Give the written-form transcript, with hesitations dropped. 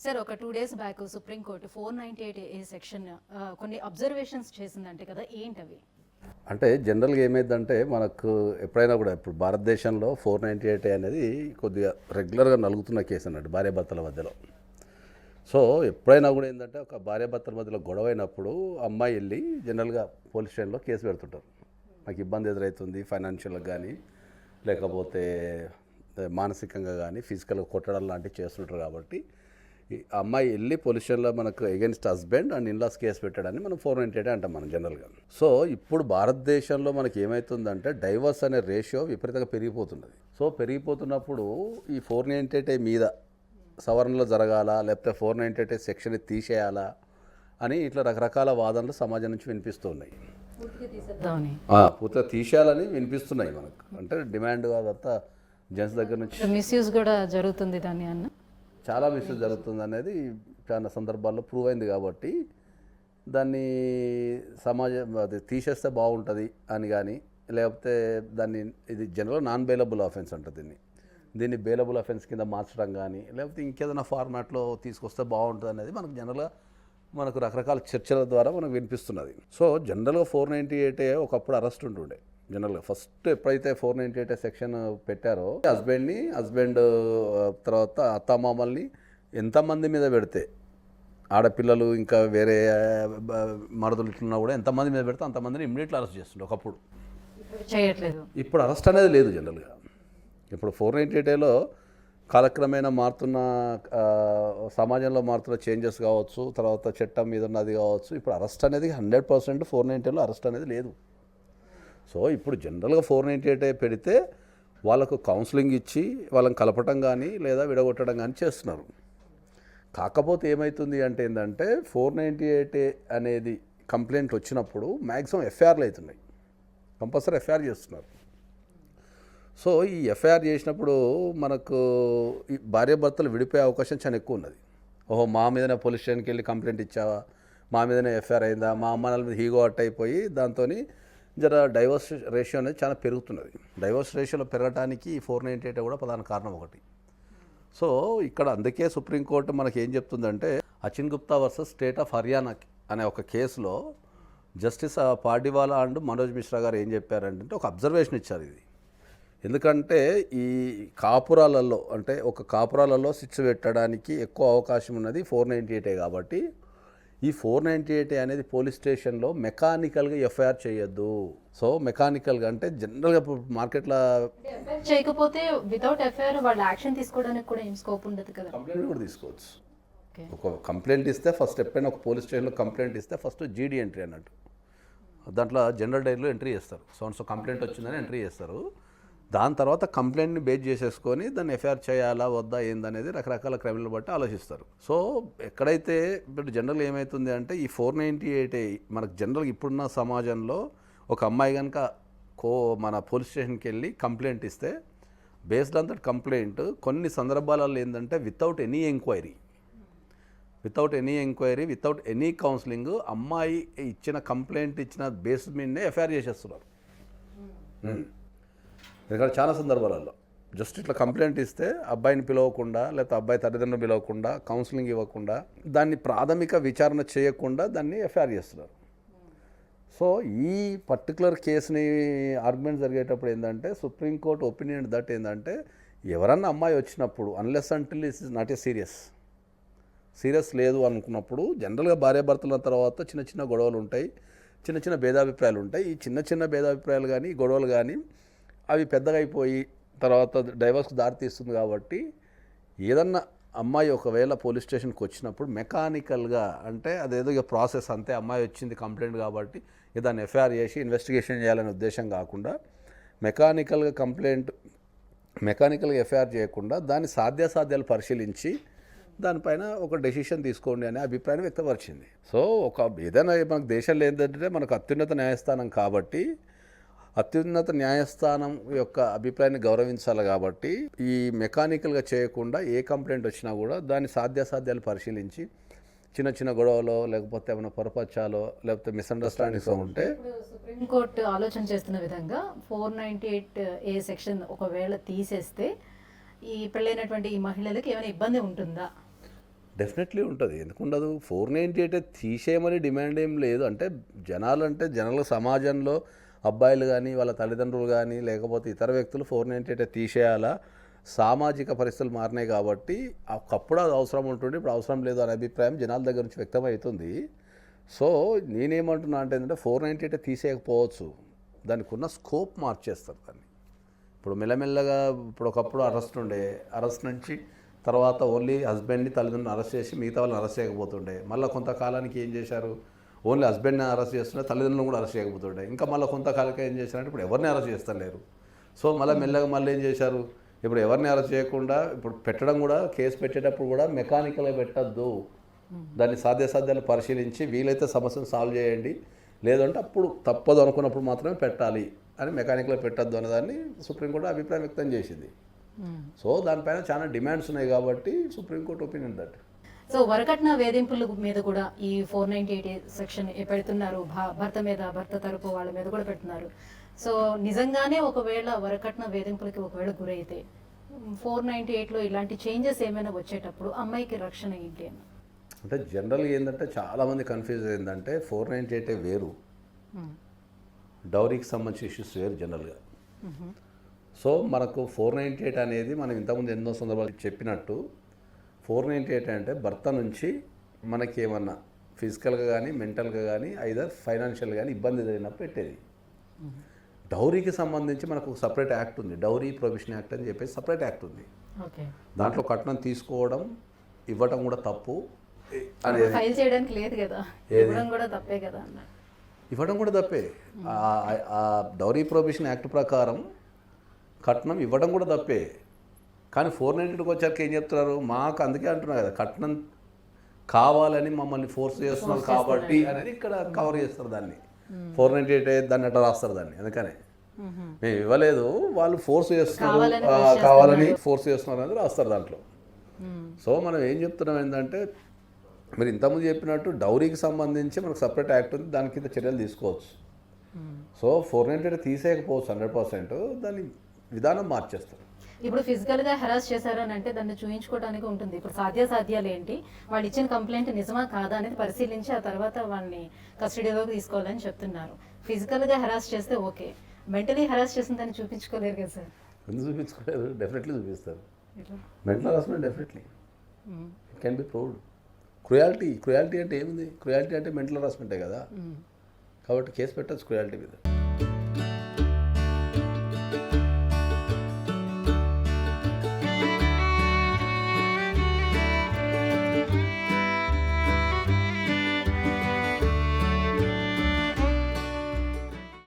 Sir ఒక 2 days back supreme court 498A section కొన్ని observations చేసిందంటే కదా, ఏంటవి? అంటే జనరల్గా ఏమైందంటే మనకు ఎప్పుడైనా కూడా ఇప్పుడు భారతదేశంలో 498 అనేది కొద్దిగా రెగ్యులర్గా నలుగుతున్న కేసు అన్నట్టు భార్యాభర్తల మధ్యలో. సో ఎప్పుడైనా కూడా ఏంటంటే ఒక భార్యాభర్తల మధ్యలో గొడవ అయినప్పుడు అమ్మాయి వెళ్ళి జనరల్గా పోలీస్ స్టేషన్లో కేసు పెడుతుంటారు. నాకు ఇబ్బంది ఎదురవుతుంది ఫైనాన్షియల్గా కానీ, లేకపోతే మానసికంగా కానీ, ఫిజికల్గా కొట్టడం లాంటివి చేస్తుంటారు. కాబట్టి ఈ అమ్మాయి వెళ్ళి పోలీస్ స్టేషన్లో మనకు against husband and in laws case పెట్టాడని మనం 498 అంటాం మనం జనరల్గా. సో ఇప్పుడు భారతదేశంలో మనకి ఏమవుతుందంటే డైవర్స్ అనే రేషియో విపరీతంగా పెరిగిపోతున్నది. సో పెరిగిపోతున్నప్పుడు ఈ 498 మీద సవరణలు జరగాల, లేకపోతే 498 సెక్షన్ తీసేయాలా అని ఇట్లా రకరకాల వాదనలు సమాజం నుంచి వినిపిస్తూ ఉన్నాయి. పూర్తిగా తీసేయాలని వినిపిస్తున్నాయి మనకు. అంటే డిమాండ్ అదంతా జెంట్స్ దగ్గర నుంచి మిస్యూజ్ కూడా జరుగుతుంది దాన్ని అన్న, చాలా మిస్యూజ్ జరుగుతుంది అనేది చాలా సందర్భాల్లో ప్రూవ్ అయింది. కాబట్టి దాన్ని సమాజం అది తీసేస్తే బాగుంటుంది అని కానీ, లేకపోతే దాన్ని ఇది జనరల్ నాన్ బెయిలబుల్ ఆఫెన్స్ అంటుంది, దీన్ని బెయిలబుల్ ఆఫెన్స్ కింద మార్చడం కానీ, లేకపోతే ఇంకేదైనా ఫార్మాట్లో తీసుకొస్తే బాగుంటుంది అనేది మనకు జనరల్గా మనకు రకరకాల చర్చల ద్వారా మనకు వినిపిస్తున్నది. సో జనరల్గా 498 ఒకప్పుడు అరెస్ట్ ఉంటుండే. జనరల్గా ఫస్ట్ ఎప్పుడైతే 498 సెక్షన్ పెట్టారో హస్బెండ్ తర్వాత అత్తమామల్ని ఎంతమంది మీద పెడితే, ఆడపిల్లలు ఇంకా వేరే మరదలు ఇట్లున్నా కూడా ఎంతమంది మీద పెడితే అంతమందిని ఇమ్మీడియట్లీ అరెస్ట్ చేస్తుండే. ఒకప్పుడు చేయట్లేదు. ఇప్పుడు అరెస్ట్ అనేది లేదు జనరల్గా. ఇప్పుడు 498లో కాలక్రమేణా మారుతున్న సమాజంలో మారుతున్న చేంజెస్ కావచ్చు, తర్వాత చట్టం మీద ఉన్నది కావచ్చు, ఇప్పుడు అరెస్ట్ అనేది 100% 498లో అరెస్ట్ అనేది లేదు. సో ఇప్పుడు జనరల్గా 498 పెడితే వాళ్ళకు కౌన్సిలింగ్ ఇచ్చి వాళ్ళని కలపటం కానీ లేదా విడగొట్టడం కానీ చేస్తున్నారు. కాకపోతే ఏమవుతుంది అంటే ఏంటంటే 498 అనేది కంప్లైంట్ వచ్చినప్పుడు మ్యాక్సిమం ఎఫ్ఐఆర్లు అవుతున్నాయి, కంపల్సరీ ఎఫ్ఐఆర్ చేస్తున్నారు. సో ఈ ఎఫ్ఐఆర్ చేసినప్పుడు మనకు ఈ భార్యాభర్తలు విడిపోయే అవకాశం చాలా ఎక్కువ ఉన్నది. ఓహో మా మీదనే పోలీస్ స్టేషన్కి వెళ్ళి కంప్లైంట్ ఇచ్చావా, మా మీదనే ఎఫ్ఐఆర్ అయిందా, మా అమ్మ నాన్న మీద హీగో అట్ అయిపోయి దాంతో జర డైవర్స్ రేషియో అనేది చాలా పెరుగుతున్నది. డైవర్స్ రేషియోలో పెరగడానికి 498 కూడా ప్రధాన కారణం ఒకటి. సో ఇక్కడ అందుకే సుప్రీంకోర్టు మనకి ఏం చెప్తుందంటే Achin Gupta versus state of Haryana అనే ఒక కేసులో జస్టిస్ పార్డివాలా అండ్ మనోజ్ మిశ్రా గారు ఏం చెప్పారంటే ఒక అబ్జర్వేషన్ ఇచ్చారు. ఇది ఎందుకంటే ఈ కాపురాలలో అంటే ఒక కాపురాలలో శిక్ష పెట్టడానికి ఎక్కువ అవకాశం ఉన్నది 498 కాబట్టి ఈ 498 అనేది పోలీస్ స్టేషన్లో మెకానికల్గా ఎఫ్ఐఆర్ చేయొద్దు. సో మెకానికల్గా అంటే జనరల్గా మార్కెట్లో చేయకపోతే వితౌట్ ఎఫ్ఐఆర్ వాళ్ళు యాక్షన్ తీసుకోవడానికి కూడా ఏం స్కోప్ ఉండదు కదా. కంప్లైంట్ కూడా తీసుకోవచ్చు. ఒక కంప్లైంట్ ఇస్తే ఫస్ట్ ఎప్పుడైనా ఒక పోలీస్ స్టేషన్లో కంప్లైంట్ ఇస్తే ఫస్ట్ జీడీ ఎంట్రీ అన్నట్టు, దాంట్లో జనరల్ డైరీలో ఎంట్రీ చేస్తారు. సో కంప్లైంట్ వచ్చిందని ఎంట్రీ చేస్తారు. దాని తర్వాత కంప్లైంట్ని బేస్ చేసేసుకొని దాన్ని ఎఫ్ఐఆర్ చేయాలా వద్దా ఏందనేది రకరకాల క్రైమ్లను బట్టి ఆలోచిస్తారు. సో ఎక్కడైతే ఇప్పుడు జనరల్ ఏమవుతుంది అంటే ఈ 498 మనకు జనరల్గా ఇప్పుడున్న సమాజంలో ఒక అమ్మాయి కనుక మన పోలీస్ స్టేషన్కి వెళ్ళి కంప్లైంట్ ఇస్తే బేస్డ్ ఆన్ దట్ కంప్లైంట్ కొన్ని సందర్భాలలో ఏంటంటే without any enquiry without any counselling అమ్మాయి ఇచ్చిన కంప్లైంట్ ఇచ్చిన బేస్ మీదనే ఎఫ్ఐఆర్ చేసేస్తున్నారు. ఎందుకంటే చాలా సందర్భాలలో జస్ట్ ఇట్లా కంప్లైంట్ ఇస్తే అబ్బాయిని పిలవకుండా, లేకపోతే అబ్బాయి తల్లిదండ్రులు పిలవకుండా, కౌన్సిలింగ్ ఇవ్వకుండా, దాన్ని ప్రాథమిక విచారణ చేయకుండా దాన్ని ఎఫ్ఐఆర్ చేస్తున్నారు. సో ఈ పర్టికులర్ కేసుని ఆర్గ్యుమెంట్ జరిగేటప్పుడు ఏంటంటే సుప్రీంకోర్టు ఒపీనియన్ దట్ ఏంటంటే ఎవరన్నా అమ్మాయి వచ్చినప్పుడు unless until is not a serious లేదు అనుకున్నప్పుడు జనరల్గా భార్యాభర్తల తర్వాత చిన్న చిన్న గొడవలు ఉంటాయి, చిన్న చిన్న భేదాభిప్రాయాలు ఉంటాయి. ఈ చిన్న చిన్న భేదాభిప్రాయాలు కానీ గొడవలు కానీ అవి పెద్దగా అయిపోయి తర్వాత డైవర్స్కి దారితీస్తుంది. కాబట్టి ఏదన్నా అమ్మాయి ఒకవేళ పోలీస్ స్టేషన్కి వచ్చినప్పుడు మెకానికల్గా అంటే అదేదో ఇక ప్రాసెస్ అంతే, అమ్మాయి వచ్చింది కంప్లైంట్ కాబట్టి దాన్ని ఎఫ్ఐఆర్ చేసి ఇన్వెస్టిగేషన్ చేయాలనే ఉద్దేశం కాకుండా మెకానికల్గా ఎఫ్ఐఆర్ చేయకుండా దాని సాధ్యాసాధ్యాలు పరిశీలించి దానిపైన ఒక డెసిషన్ తీసుకోండి అనే అభిప్రాయం వ్యక్తపరిచింది. సో ఏదైనా మనకు దేశంలో ఏంటంటే మనకు అత్యున్నత న్యాయస్థానం కాబట్టి అత్యున్నత న్యాయస్థానం యొక్క అభిప్రాయాన్ని గౌరవించాలి. కాబట్టి ఈ మెకానికల్గా చేయకుండా ఏ కంప్లైంట్ వచ్చినా కూడా దాని సాధ్యాసాధ్యాలు పరిశీలించి చిన్న చిన్న గొడవలో లేకపోతే ఏమైనా పొరపచ్చాలో లేకపోతే మిస్అండర్స్టాండింగ్స్ ఉంటే సుప్రీంకోర్టు ఆలోచన చేస్తున్న విధంగా 498A సెక్షన్ ఒకవేళ తీసేస్తే ఈ పెళ్ళైనటువంటి ఈ మహిళలకు ఏమైనా ఇబ్బంది ఉంటుందా? డెఫినెట్లీ ఉంటుంది, ఎందుకు ఉండదు. 498 తీసేయమని డిమాండ్ ఏం లేదు. అంటే జనాల సమాజంలో అబ్బాయిలు కానీ వాళ్ళ తల్లిదండ్రులు కానీ లేకపోతే ఇతర వ్యక్తులు 498 తీసేయాలా, సామాజిక పరిస్థితులు మారినాయి కాబట్టి ఒకప్పుడు అది అవసరం ఉంటుండే, ఇప్పుడు అవసరం లేదు అనే అభిప్రాయం జనాల దగ్గర నుంచి వ్యక్తమవుతుంది. సో నేనేమంటున్నా అంటే ఏంటంటే 498 తీసేయకపోవచ్చు, దానికి ఉన్న స్కోప్ మార్చేస్తారు దాన్ని. ఇప్పుడు మెల్లమెల్లగా ఇప్పుడు ఒకప్పుడు అరెస్ట్ నుంచి తర్వాత ఓన్లీ హస్బెండ్ని తల్లిదండ్రులను అరెస్ట్ చేసి మిగతా వాళ్ళని అరెస్ట్ చేయకపోతుండే. మళ్ళీ కొంతకాలానికి ఏం చేశారు, ఓన్లీ హస్బెండ్ని అరెస్ట్ చేస్తుండే, తల్లిదండ్రులను కూడా అరెస్ట్ చేయకపోతుండే. ఇంకా మళ్ళీ కొంతకాలకి ఏం చేశారంటే ఇప్పుడు ఎవరిని అరెస్ట్ చేస్తలేరు. సో మెల్లగా ఏం చేశారు, ఇప్పుడు ఎవరిని అరెస్ట్ చేయకుండా ఇప్పుడు పెట్టడం కూడా, కేసు పెట్టేటప్పుడు కూడా మెకానికల్గా పెట్టద్దు, దాన్ని సాధ్యాలు పరిశీలించి వీలైతే సమస్యను సాల్వ్ చేయండి, లేదంటే అప్పుడు తప్పదు అనుకున్నప్పుడు మాత్రమే పెట్టాలి అని మెకానికల్గా పెట్టద్దు అనేదాన్ని సుప్రీంకోర్టు అభిప్రాయం వ్యక్తం చేసింది. సో దానిపైన చాలా డిమాండ్స్ ఉన్నాయి కాబట్టి సుప్రీంకోర్టు ఒపీనియన్ దట్. సో వరకట్న వేధింపుల మీద కూడా ఈ 498 సెక్షన్ పెడుతున్నారు, భర్త తరపు వాళ్ళ మీద కూడా పెడుతున్నారు. సో నిజంగానే ఒకవేళ వరకట్న వేధింపులకి ఒకవేళ గురైతే 498లో ఇలాంటి చేంజెస్ ఏమైనా వచ్చేటప్పుడు అమ్మాయికి రక్షణ ఏంటి అని అంటే జనరల్గా ఏంటంటే చాలామంది కన్ఫ్యూజ్ అయిందంటే 498 వేరు, డౌరీకి సంబంధించిన ఇష్యూస్ వేరు జనరల్గా. సో మనకు 498 అనేది మనం ఇంతకుముందు ఎన్నో సందర్భాలు చెప్పినట్టు 498 అంటే భర్త నుంచి మనకి ఏమన్నా ఫిజికల్గా కానీ మెంటల్గా కానీ ఐదర్ ఫైనాన్షియల్ కానీ ఇబ్బంది జరిగినప్పుడు పెట్టేది. డౌరీకి సంబంధించి మనకు ఒక సపరేట్ యాక్ట్ ఉంది, డౌరీ ప్రొహిబిషన్ యాక్ట్ అని చెప్పేసి సపరేట్ యాక్ట్ ఉంది. దాంట్లో కట్నం తీసుకోవడం ఇవ్వటం కూడా తప్పు అనేది ఫైల్ చేయడానికి లేదు కదా, ఇవ్వడం కూడా తప్పే కదా అన్న. ఇవ్వడం కూడా తప్పే. ఆ డౌరీ ప్రొహిబిషన్ యాక్ట్ ప్రకారం కట్నం ఇవ్వడం కూడా తప్పే. కానీ 498కి వచ్చాక ఏం చెప్తున్నారు, మాకు అందుకే అంటున్నారు కదా, కట్నం కావాలని మమ్మల్ని ఫోర్స్ చేస్తున్నారు కాబట్టి అనేది ఇక్కడ కవర్ చేస్తారు దాన్ని. 498 దాన్ని అట్లా రాస్తారు దాన్ని. అందుకనే మేము ఇవ్వలేదు, వాళ్ళు ఫోర్స్ చేస్తున్నారు, కావాలని ఫోర్స్ చేస్తున్నారు అనేది రాస్తారు దాంట్లో. సో మనం ఏం చెప్తున్నాం ఏంటంటే, మీరు ఇంతకుముందు చెప్పినట్టు డౌరీకి సంబంధించి మనకు సపరేట్ యాక్ట్ ఉంది, దాని కింద చర్యలు తీసుకోవచ్చు. సో 498 తీసేయకపోవచ్చు 100%, దాన్ని విధానం మార్చేస్తారు. ఇప్పుడు ఫిజికల్గా హెరాస్ చేశారని అంటే దాన్ని చూయించుకోవడానికి ఉంటుంది. ఇప్పుడు సాధ్యాలు ఏంటి, వాళ్ళు ఇచ్చిన కంప్లైంట్ నిజమా కాదా అనేది పరిశీలించి ఆ తర్వాత వాళ్ళని కస్టడీలోకి తీసుకోవాలని చెప్తున్నారు. ఫిజికల్గా హెరాస్ చేస్తే ఓకే, మెంటలీ హెరాస్ చేసిందని చూపించుకోలేరు కదా సార్? ఎందుకు చూపించుకోలేరు? డెఫినెట్లీ చూపిస్తారు. Mental harassment definitely it can be proved. Cruelty అంటే ఏముంది, క్రుయాలిటీ అంటే మెంటల్ హెరాస్మెంటే కదా, కాబట్టి కేసు పెట్టచ్చు క్రుయాలిటీ మీద.